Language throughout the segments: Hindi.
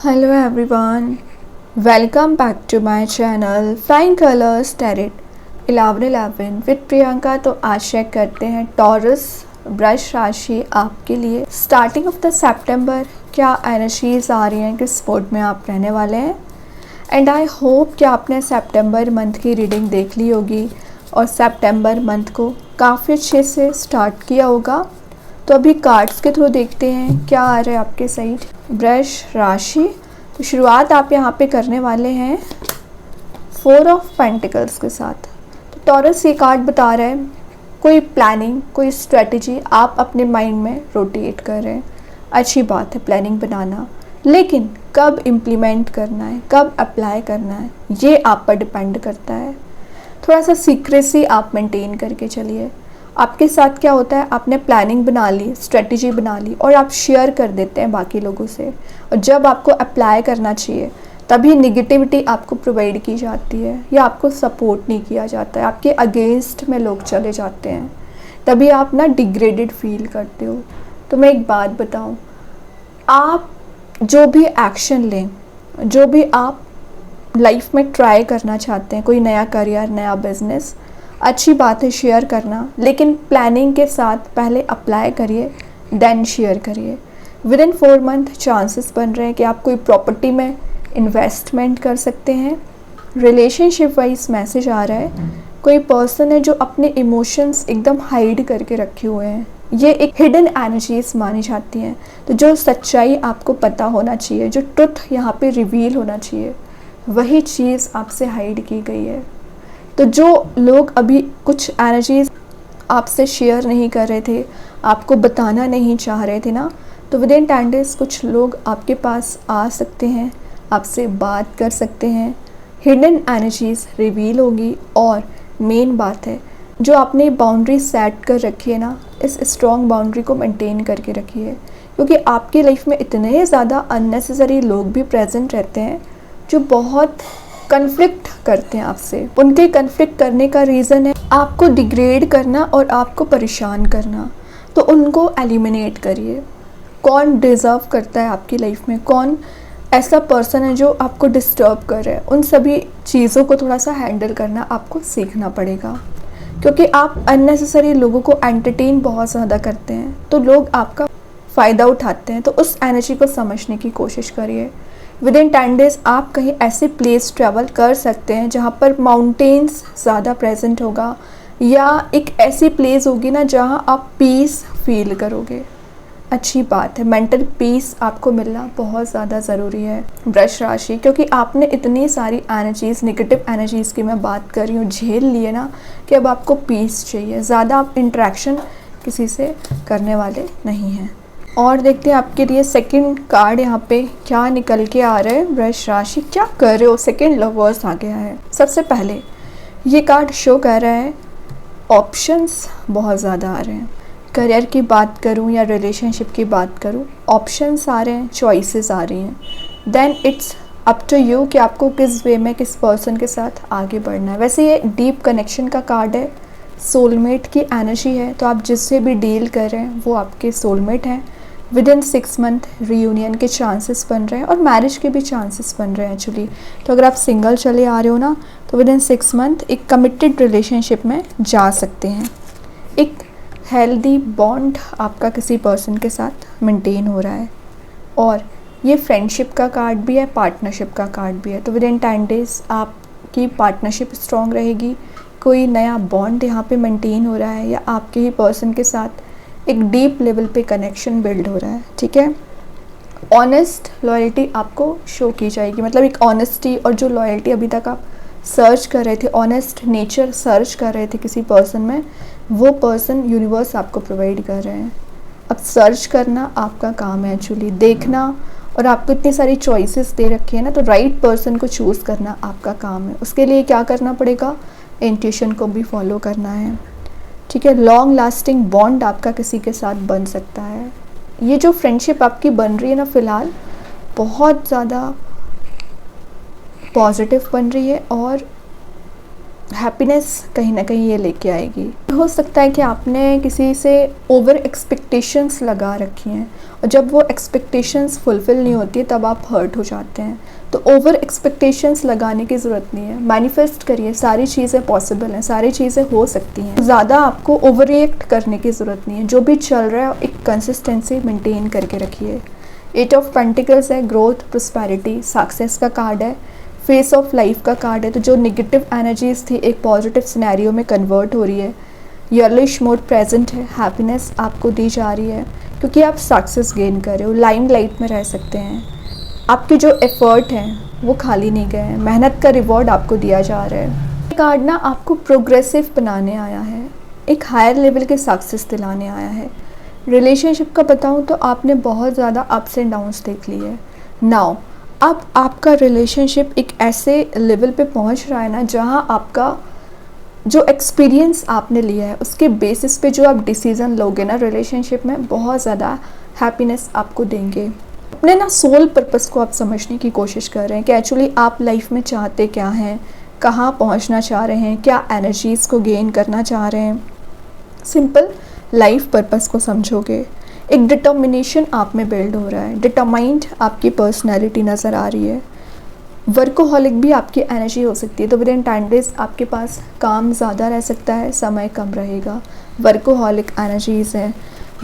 Hello everyone, welcome back to my channel Flying Colors Tarot 1111 with Priyanka. तो आज चेक करते हैं टॉरस वृष राशि आपके लिए स्टार्टिंग ऑफ द सितंबर क्या एनर्जीज आ रही हैं, किस मोड में आप रहने वाले हैं। एंड आई होप कि आपने सितंबर मंथ की रीडिंग देख ली होगी और सितंबर मंथ को काफ़ी अच्छे से स्टार्ट किया होगा। तो अभी कार्ड्स के थ्रू देखते हैं क्या आ रहा है आपके साइड वृष राशि। तो शुरुआत आप यहाँ पे करने वाले हैं 4 ऑफ पेंटिकल्स के साथ। तो टॉरस ये कार्ड बता रहा है कोई प्लानिंग, कोई स्ट्रेटजी आप अपने माइंड में रोटेट कर रहे हैं। अच्छी बात है प्लानिंग बनाना, लेकिन कब इम्प्लीमेंट करना है, कब अप्लाई करना है, ये आप पर डिपेंड करता है। थोड़ा सा सीक्रेसी आप मेंटेन करके चलिए। आपके साथ क्या होता है, आपने प्लानिंग बना ली, स्ट्रेटजी बना ली और आप शेयर कर देते हैं बाकी लोगों से, और जब आपको अप्लाई करना चाहिए तभी निगेटिविटी आपको प्रोवाइड की जाती है या आपको सपोर्ट नहीं किया जाता है, आपके अगेंस्ट में लोग चले जाते हैं, तभी आप ना डिग्रेडेड फील करते हो। तो मैं एक बात बताऊं, आप जो भी एक्शन लें, जो भी आप लाइफ में ट्राई करना चाहते हैं, कोई नया करियर, नया बिजनेस, अच्छी बात है शेयर करना, लेकिन प्लानिंग के साथ पहले अप्लाई करिए देन शेयर करिए। विद इन 4 मंथ चांसेस बन रहे हैं कि आप कोई प्रॉपर्टी में इन्वेस्टमेंट कर सकते हैं। रिलेशनशिप वाइज मैसेज आ रहा है कोई पर्सन है जो अपने इमोशंस एकदम हाइड करके रखे हुए हैं, ये एक हिडन एनर्जीज मानी जाती हैं। तो जो सच्चाई आपको पता होना चाहिए, जो ट्रुथ यहाँ पे रिवील होना चाहिए, वही चीज़ आपसे हाइड की गई है। तो जो लोग अभी कुछ एनर्जीज आपसे शेयर नहीं कर रहे थे, आपको बताना नहीं चाह रहे थे ना, तो विद इन 10 डेज कुछ लोग आपके पास आ सकते हैं, आपसे बात कर सकते हैं, हिडन एनर्जीज रिवील होगी। और मेन बात है जो आपने बाउंड्री सेट कर रखी है ना, इस स्ट्रॉन्ग बाउंड्री को मेंटेन करके रखिए, क्योंकि आपकी लाइफ में इतने ज़्यादा अननेसेसरी लोग भी प्रेजेंट रहते हैं जो बहुत कन्फ्लिक्ट करते हैं आपसे। उनके कन्फ्लिक्ट करने का रीज़न है आपको डिग्रेड करना और आपको परेशान करना। तो उनको एलिमिनेट करिए। कौन डिज़र्व करता है आपकी लाइफ में, कौन ऐसा पर्सन है जो आपको डिस्टर्ब कर रहा है, उन सभी चीज़ों को थोड़ा सा हैंडल करना आपको सीखना पड़ेगा। क्योंकि आप अननेसेसरी लोगों को एंटरटेन बहुत ज़्यादा करते हैं, तो लोग आपका फ़ायदा उठाते हैं। तो उस एनर्जी को समझने की कोशिश करिए। विद इन 10 डेज आप कहीं ऐसे प्लेस ट्रैवल कर सकते हैं जहाँ पर माउंटेन्स ज़्यादा प्रेजेंट होगा, या एक ऐसी प्लेस होगी ना जहाँ आप पीस फील करोगे। अच्छी बात है, मेंटल पीस आपको मिलना बहुत ज़्यादा ज़रूरी है वृष राशि, क्योंकि आपने इतनी सारी एनर्जीज़, नेगेटिव एनर्जीज़ की मैं बात कर रही हूँ, झेल लिए ना, कि अब आपको पीस चाहिए। ज़्यादा आप इंटरेक्शन किसी से करने वाले नहीं हैं। और देखते हैं आपके लिए सेकंड कार्ड यहाँ पे क्या निकल के आ रहा है। वृष राशि क्या कर रहे हो, सेकंड लवर्स आ गया है। सबसे पहले ये कार्ड शो कर रहा है ऑप्शंस बहुत ज़्यादा आ रहे हैं। करियर की बात करूँ या रिलेशनशिप की बात करूँ, ऑप्शंस आ रहे हैं, चॉइसेस आ रही हैं। Then it's up to you कि आपको किस वे में, किस पर्सन के साथ आगे बढ़ना है। वैसे ये डीप कनेक्शन का कार्ड है, सोलमेट की एनर्जी है। तो आप जिससे भी डील कर रहे हैं वो आपके सोलमेट हैं। विद इन 6 मंथ रीयूनियन के चांसेस बन रहे हैं और मैरिज के भी चांसेस बन रहे हैं एक्चुअली। तो अगर आप सिंगल चले आ रहे हो ना, तो विद इन 6 मंथ एक कमिटेड रिलेशनशिप में जा सकते हैं। एक हेल्दी बॉन्ड आपका किसी पर्सन के साथ मेंटेन हो रहा है। और ये फ्रेंडशिप का कार्ड भी है, पार्टनरशिप का कार्ड भी है। तो विद इन 10 डेज आपकी पार्टनरशिप स्ट्रॉन्ग रहेगी, कोई नया बॉन्ड यहाँ पे मेंटेन हो रहा है, या आपके ही पर्सन के साथ एक डीप लेवल पे कनेक्शन बिल्ड हो रहा है। ठीक है, ऑनेस्ट लॉयल्टी आपको शो की जाएगी, मतलब एक ऑनेस्टी और जो लॉयल्टी अभी तक आप सर्च कर रहे थे, ऑनेस्ट नेचर सर्च कर रहे थे किसी पर्सन में, वो पर्सन यूनिवर्स आपको प्रोवाइड कर रहे हैं। अब सर्च करना आपका काम है एक्चुअली, देखना, और आपको इतनी सारी चॉइसेस दे रखी है ना, तो राइट पर्सन को चूज़ करना आपका काम है। उसके लिए क्या करना पड़ेगा, इंट्यूशन को भी फॉलो करना है। ठीक है, लॉन्ग लास्टिंग बॉन्ड आपका किसी के साथ बन सकता है। ये जो फ्रेंडशिप आपकी बन रही है ना, फ़िलहाल बहुत ज़्यादा पॉजिटिव बन रही है और हैप्पीनेस कहीं ना कहीं ये लेके आएगी। हो सकता है कि आपने किसी से ओवर एक्सपेक्टेशंस लगा रखी हैं और जब वो एक्सपेक्टेशंस फुलफ़िल नहीं होती तब आप हर्ट हो जाते हैं। तो ओवर एक्सपेक्टेशंस लगाने की ज़रूरत नहीं है, मैनिफेस्ट करिए, सारी चीज़ें पॉसिबल हैं, सारी चीज़ें हो सकती हैं। ज़्यादा आपको ओवर रिएक्ट करने की ज़रूरत नहीं है, जो भी चल रहा है एक कंसिस्टेंसी मेंटेन करके रखिए। 8 ऑफ पेंटिकल्स है, ग्रोथ, प्रॉस्पेरिटी, सक्सेस का कार्ड है, फेस ऑफ लाइफ का कार्ड है। तो जो नेगेटिव एनर्जीज थी एक पॉजिटिव सिनेरियो में कन्वर्ट हो रही है। यर्लिश मोड प्रेजेंट है, हैप्पीनेस आपको दी जा रही है क्योंकि आप सक्सेस गेन कर रहे हो, लाइमलाइट में रह सकते हैं। आपके जो एफर्ट हैं वो खाली नहीं गए हैं, मेहनत का रिवॉर्ड आपको दिया जा रहा है। ये कार्ड ना आपको प्रोग्रेसिव बनाने आया है, एक हायर लेवल के सक्सेस दिलाने आया है। रिलेशनशिप का बताऊं तो आपने बहुत ज़्यादा अप्स एंड डाउन्स देख लिए। नाउ अब आपका रिलेशनशिप एक ऐसे लेवल पे पहुंच रहा है ना जहां आपका जो एक्सपीरियंस आपने लिया है उसके बेसिस पे जो आप डिसीज़न लोगे ना रिलेशनशिप में, बहुत ज़्यादा हैप्पीनेस आपको देंगे। अपने ना सोल पर्पस को आप समझने की कोशिश कर रहे हैं कि एक्चुअली आप लाइफ में चाहते क्या हैं, कहाँ पहुँचना चाह रहे हैं, क्या एनर्जीज़ को गेन करना चाह रहे हैं। सिंपल लाइफ पर्पस को समझोगे, एक डिटर्मिनेशन आप में बिल्ड हो रहा है, डिटरमाइंड आपकी पर्सनैलिटी नज़र आ रही है। वर्कोहॉलिक भी आपकी एनर्जी हो सकती है, तो विद इन 10 डेज आपके पास काम ज़्यादा रह सकता है, समय कम रहेगा। वर्कोहॉलिक एनर्जीज़ हैं।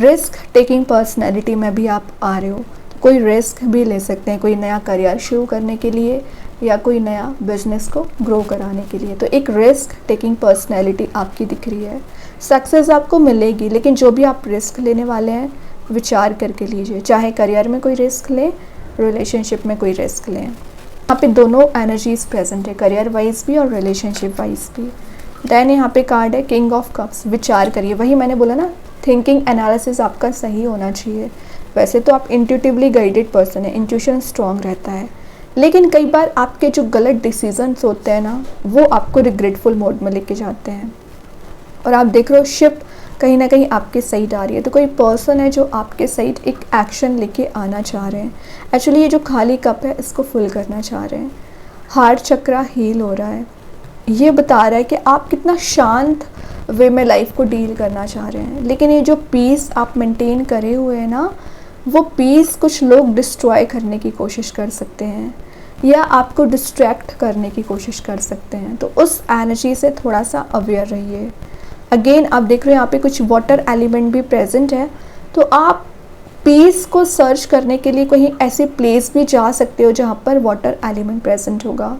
रिस्क टेकिंग पर्सनैलिटी में भी आप आ रहे हो, कोई रिस्क भी ले सकते हैं, कोई नया करियर शुरू करने के लिए या कोई नया बिजनेस को ग्रो कराने के लिए। तो एक रिस्क टेकिंग पर्सनैलिटी आपकी दिख रही है। सक्सेस आपको मिलेगी, लेकिन जो भी आप रिस्क लेने वाले हैं विचार करके लीजिए, चाहे करियर में कोई रिस्क लें, रिलेशनशिप में कोई रिस्क लें। यहाँ पे दोनों एनर्जीज प्रेजेंट है, करियर वाइज भी और रिलेशनशिप वाइज भी। देन यहाँ पे कार्ड है किंग ऑफ कप्स, विचार करिए, वही मैंने बोला ना, थिंकिंग एनालिसिस आपका सही होना चाहिए। वैसे तो आप इंट्यूटिवली गाइडेड पर्सन है, इंट्यूशन स्ट्रॉन्ग रहता है, लेकिन कई बार आपके जो गलत डिसीजंस होते हैं ना वो आपको रिग्रेटफुल मोड में लेके जाते हैं और आप देख रहे हो शिप कहीं ना कहीं आपके साइड आ रही है। तो कोई पर्सन है जो आपके साइड एक एक्शन लेके आना चाह रहे हैं। एक्चुअली ये जो खाली कप है इसको फुल करना चाह रहे हैं। हार्ट चक्रा हील हो रहा है, ये बता रहा है कि आप कितना शांत वे में लाइफ को डील करना चाह रहे हैं। लेकिन ये जो पीस आप मेंटेन करे हुए हैं ना, वो पीस कुछ लोग डिस्ट्रॉय करने की कोशिश कर सकते हैं या आपको डिस्ट्रैक्ट करने की कोशिश कर सकते हैं। तो उस एनर्जी से थोड़ा सा अवेयर रहिए। अगेन आप देख रहे हो यहाँ पे कुछ वाटर एलिमेंट भी प्रेजेंट है, तो आप पीस को सर्च करने के लिए कहीं ऐसे प्लेस भी जा सकते हो जहाँ पर वाटर एलिमेंट प्रेजेंट होगा,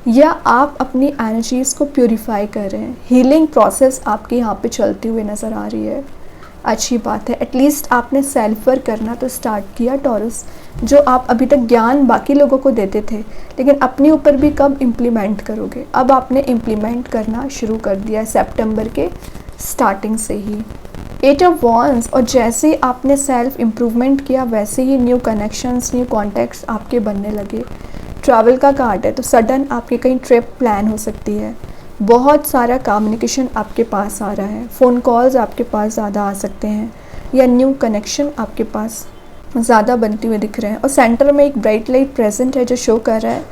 या आप अपनी एनर्जीज़ को प्योरीफाई कर रहे हैं। हीलिंग प्रोसेस आपकी यहाँ पे चलती हुई नज़र आ रही है, अच्छी बात है। एटलीस्ट आपने सेल्फ वर्क करना तो स्टार्ट किया टॉरस। जो आप अभी तक ज्ञान बाकी लोगों को देते थे लेकिन अपने ऊपर भी कब इम्प्लीमेंट करोगे, अब आपने इम्प्लीमेंट करना शुरू कर दिया है सितंबर के स्टार्टिंग से ही। 8 ऑफ वॉन्ड्स, और जैसे ही आपने सेल्फ इम्प्रूवमेंट किया वैसे ही न्यू कनेक्शंस, न्यू कॉन्टैक्ट्स आपके बनने लगे। ट्रैवल का कार्ड है, तो सडन आपकी कहीं ट्रिप प्लान हो सकती है। बहुत सारा कम्युनिकेशन आपके पास आ रहा है, फ़ोन कॉल्स आपके पास ज़्यादा आ सकते हैं या न्यू कनेक्शन आपके पास ज़्यादा बनते हुए दिख रहे हैं। और सेंटर में एक ब्राइट लाइट प्रेजेंट है जो शो कर रहा है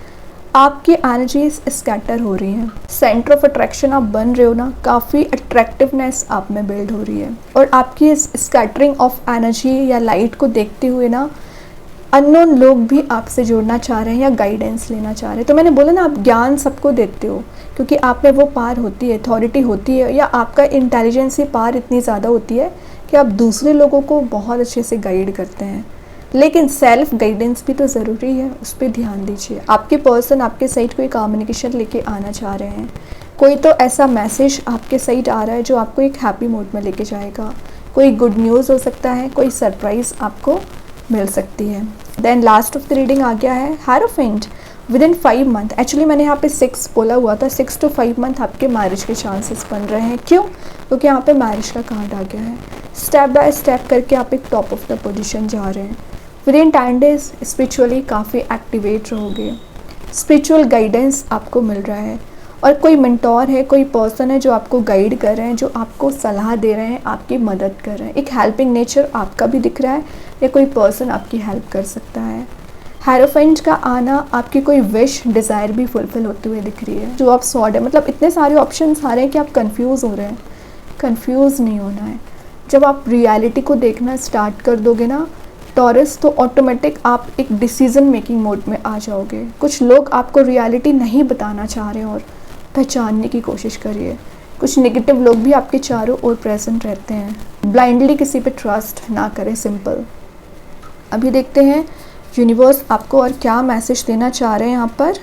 आपकी एनर्जीज स्कैटर हो रही हैं। सेंटर ऑफ अट्रैक्शन आप बन रहे हो ना, काफ़ी अट्रैक्टिवनेस आप में बिल्ड हो रही है। और आपकी इस स्कैटरिंग ऑफ एनर्जी या लाइट को देखते हुए ना अननोन लोग भी आपसे जुड़ना चाह रहे हैं या गाइडेंस लेना चाह रहे हैं। तो मैंने बोला ना, आप ज्ञान सबको देते हो क्योंकि आप में वो पार होती है, अथॉरिटी होती है, या आपका इंटेलिजेंस ही पार इतनी ज़्यादा होती है कि आप दूसरे लोगों को बहुत अच्छे से गाइड करते हैं। लेकिन सेल्फ गाइडेंस भी तो ज़रूरी है, उस पर ध्यान दीजिए। आपके पर्सन आपके साइड कोई कम्युनिकेशन लेके आना चाह रहे हैं, कोई तो ऐसा मैसेज आपके साइड आ रहा है जो आपको एक हैप्पी मूड में लेके जाएगा। कोई गुड न्यूज़ हो सकता है, कोई सरप्राइज़ आपको मिल सकती है। Then last of the reading आ गया है hierophant. Within 5 month, actually मैंने यहाँ पे 6 बोला हुआ था, 6 to 5 मंथ आपके मैरिज के चांसेस बन रहे हैं। क्यों? क्योंकि यहाँ पे मैरिज का कार्ड आ गया है। स्टेप बाय स्टेप करके आप एक टॉप ऑफ द पोजीशन जा रहे हैं। विद इन 10 डेज स्पिरिचुअली काफ़ी एक्टिवेट रहोगे, स्पिरिचुअल गाइडेंस आपको मिल रहा है और कोई मेंटोर है, कोई पर्सन है जो आपको गाइड कर रहे हैं, जो आपको सलाह दे रहे हैं, आपकी मदद कर रहे हैं। एक हेल्पिंग नेचर आपका भी दिख रहा है या कोई पर्सन आपकी हेल्प कर सकता है। हेरोफेंट का आना आपकी कोई विश डिज़ायर भी फुलफ़िल होते हुए दिख रही है, जो आप सॉर्ट है, मतलब इतने सारे ऑप्शन आ रहे हैं कि आप कंफ्यूज हो रहे हैं। कंफ्यूज नहीं होना है। जब आप रियलिटी को देखना स्टार्ट कर दोगे ना टॉरस, तो ऑटोमेटिक आप एक डिसीज़न मेकिंग मोड में आ जाओगे। कुछ लोग आपको रियलिटी नहीं बताना चाह रहे हैं और पहचानने की कोशिश करिए। कुछ नेगेटिव लोग भी आपके चारों ओर प्रेजेंट रहते हैं। ब्लाइंडली किसी पे ट्रस्ट ना करें, सिंपल। अभी देखते हैं यूनिवर्स आपको और क्या मैसेज देना चाह रहे हैं यहाँ पर।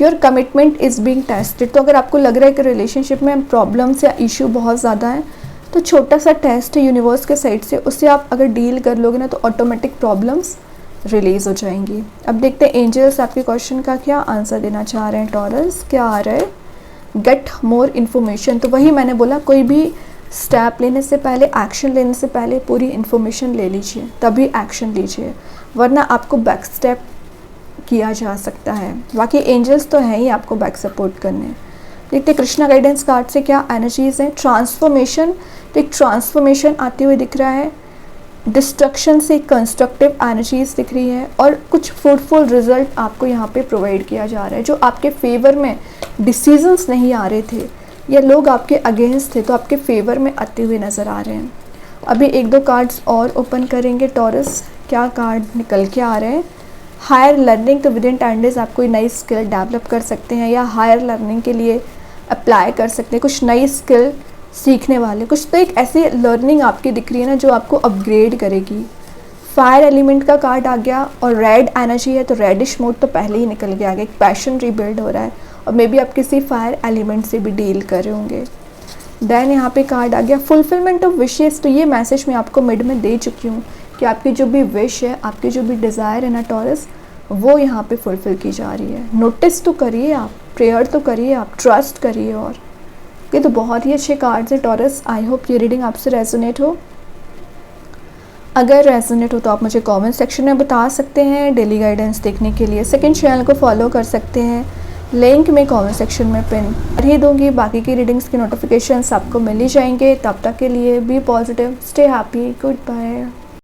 Your commitment is being tested. तो अगर आपको लग रहा है कि रिलेशनशिप में प्रॉब्लम्स या इशू बहुत ज़्यादा है, तो छोटा सा टेस्ट है यूनिवर्स के साइड से, उससे आप अगर डील कर लोगे ना तो ऑटोमेटिक प्रॉब्लम्स रिलीज़ हो जाएंगी। अब देखते हैं एंजल्स आपके क्वेश्चन का क्या आंसर देना चाह रहे हैं। टॉरस क्या आ रहा है, गेट मोर इन्फॉर्मेशन। तो वही मैंने बोला, कोई भी स्टेप लेने से पहले, एक्शन लेने से पहले पूरी इन्फॉर्मेशन ले लीजिए, तभी एक्शन लीजिए, वरना आपको बैक स्टेप किया जा सकता है। बाकी एंजल्स तो हैं ही आपको बैक सपोर्ट करने। देखते कृष्णा गाइडेंस कार्ड से क्या एनर्जीज हैं। ट्रांसफॉर्मेशन, तो एक ट्रांसफॉर्मेशन आते हुए दिख रहा है। डिस्ट्रक्शन से कंस्ट्रक्टिव एनर्जीज दिख रही है और कुछ फ्रूटफुल रिजल्ट आपको यहाँ पे प्रोवाइड किया जा रहा है। जो आपके फेवर में डिसीजंस नहीं आ रहे थे या लोग आपके अगेंस्ट थे, तो आपके फेवर में आते हुए नज़र आ रहे हैं। अभी एक दो कार्ड्स और ओपन करेंगे टॉरस, क्या कार्ड निकल के आ रहे हैं। हायर लर्निंग, तो विद इन 10 डेज आप कोई नई स्किल डेवलप कर सकते हैं या हायर लर्निंग के लिए अप्लाई कर सकते हैं। कुछ नई स्किल सीखने वाले, कुछ तो एक ऐसी लर्निंग आपकी दिख रही है ना जो आपको अपग्रेड करेगी। फायर एलिमेंट का कार्ड आ गया और रेड एनर्जी है, तो रेडिश मोड तो पहले ही निकल गया। एक पैशन रिबिल्ड हो रहा है और मे बी आप किसी फायर एलिमेंट से भी डील कर रहे होंगे। देन यहाँ पे कार्ड आ गया फुलफिलमेंट ऑफ विशेस। तो ये मैसेज मैं आपको मिड में दे चुकी हूँ कि आपकी जो भी विश है, आपकी जो भी डिज़ायर है ना टॉरस, वो यहाँ पे फुलफ़िल की जा रही है। नोटिस तो करिए आप, प्रेयर तो करिए आप, ट्रस्ट करिए। और ये तो बहुत ही अच्छे कार्ड्स हैं टॉरस। आई होप ये रीडिंग आपसे रेजोनेट हो। अगर रेजोनेट हो तो आप मुझे कमेंट सेक्शन में बता सकते हैं। डेली गाइडेंस देखने के लिए सेकंड चैनल को फॉलो कर सकते हैं, लिंक मैं कमेंट सेक्शन में पिन कर ही दूँगी। बाकी की रीडिंग्स की नोटिफिकेशंस आपको मिल ही जाएंगे। तब तक के लिए be positive, stay happy, good bye.